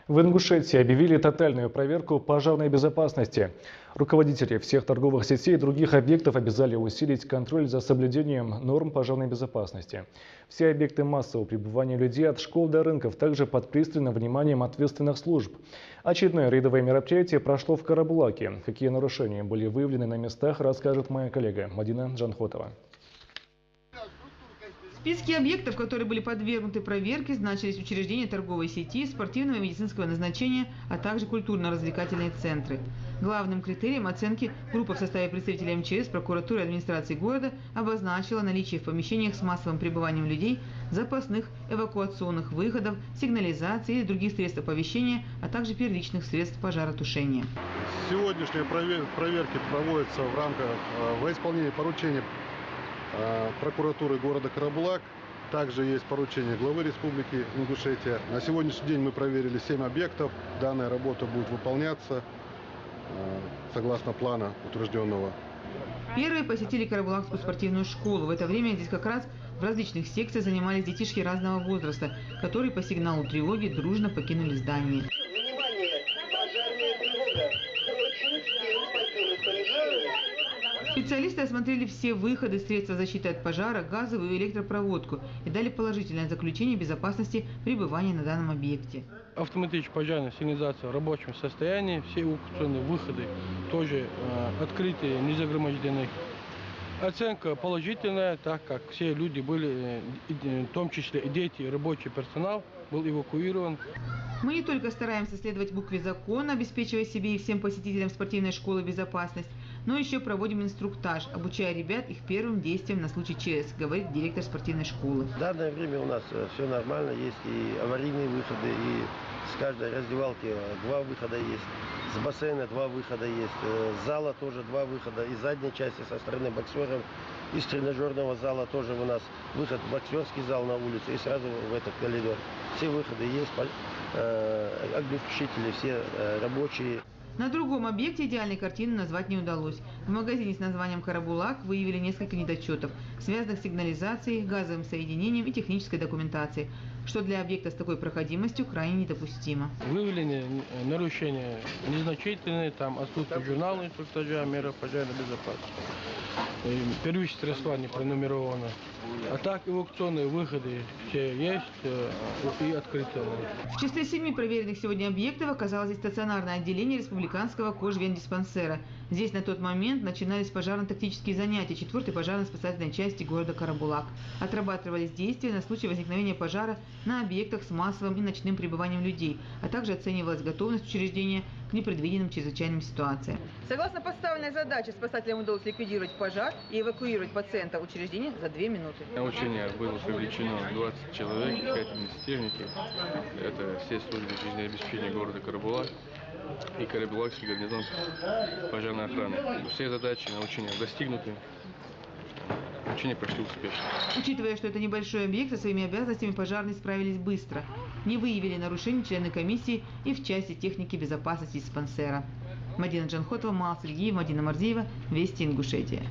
В Ингушетии объявили тотальную проверку пожарной безопасности. Руководители всех торговых сетей и других объектов обязали усилить контроль за соблюдением норм пожарной безопасности. Все объекты массового пребывания людей от школ до рынков также под пристальным вниманием ответственных служб. Очередное рейдовое мероприятие прошло в Карабулаке. Какие нарушения были выявлены на местах, расскажет моя коллега Мадина Джанхотова. В списке объектов, которые были подвергнуты проверке, значились учреждения торговой сети, спортивного и медицинского назначения, а также культурно-развлекательные центры. Главным критерием оценки группа в составе представителей МЧС, прокуратуры и администрации города обозначила наличие в помещениях с массовым пребыванием людей запасных эвакуационных выходов, сигнализации и других средств оповещения, а также первичных средств пожаротушения. Сегодняшние проверки проводятся в рамках во исполнении поручения прокуратуры города Карабулак. Также есть поручение главы Республики Ингушетия. На сегодняшний день мы проверили 7 объектов. Данная работа будет выполняться согласно плана утвержденного. Первые посетили Карабулакскую спортивную школу. В это время здесь как раз в различных секциях занимались детишки разного возраста, которые по сигналу тревоги дружно покинули здание. Специалисты осмотрели все выходы, средства защиты от пожара, газовую и электропроводку и дали положительное заключение безопасности пребывания на данном объекте. Автоматическая пожарная сигнализация в рабочем состоянии, все эвакуационные выходы тоже открытые, не загромождены. Оценка положительная, так как все люди были, в том числе и дети, и рабочий персонал, был эвакуирован. Мы не только стараемся следовать букве закона, обеспечивая себе и всем посетителям спортивной школы безопасность, но еще проводим инструктаж, обучая ребят их первым действиям на случай ЧС, говорит директор спортивной школы. В данное время у нас все нормально, есть и аварийные выходы, и с каждой раздевалки 2 выхода есть, с бассейна 2 выхода есть, с зала тоже 2 выхода, из задней части со стороны боксеров, из тренажерного зала тоже у нас выход в боксерский зал на улице и сразу в этот коридор. Все выходы есть, огнетушители все рабочие. На другом объекте идеальной картины назвать не удалось. В магазине с названием «Карабулак» выявили несколько недочетов, связанных с сигнализацией, газовым соединением и технической документацией, что для объекта с такой проходимостью крайне недопустимо. Выявлены нарушения незначительные, там отсутствие журнала инструктажа, меры пожарной безопасности. Первичные средства не пронумерованы. А так эвакуационные выходы все есть и открыты. В числе 7 проверенных сегодня объектов оказалось и стационарное отделение республиканского кожвендиспансера. Здесь на тот момент начинались пожарно-тактические занятия 4-й пожарно-спасательной части города Карабулак. Отрабатывались действия на случай возникновения пожара на объектах с массовым и ночным пребыванием людей, а также оценивалась готовность учреждения к непредвиденным чрезвычайным ситуациям. Согласно поставленной задаче, спасателям удалось ликвидировать пожар и эвакуировать пациента в учреждение за 2 минуты. На учение было привлечено 20 человек, 5 техники. Это все службы жизнеобеспечения города Карабулак и Карабулакский гарнизон пожарной охраны. Все задачи на учениях достигнуты. Учения прошли успешно. Учитывая, что это небольшой объект, со своими обязанностями пожарные справились быстро. Не выявили нарушений члены комиссии и в части техники безопасности диспансера. Мадина Джанхотова, Мала Сальгиев, Мадина Марзиева, Вести Ингушетия.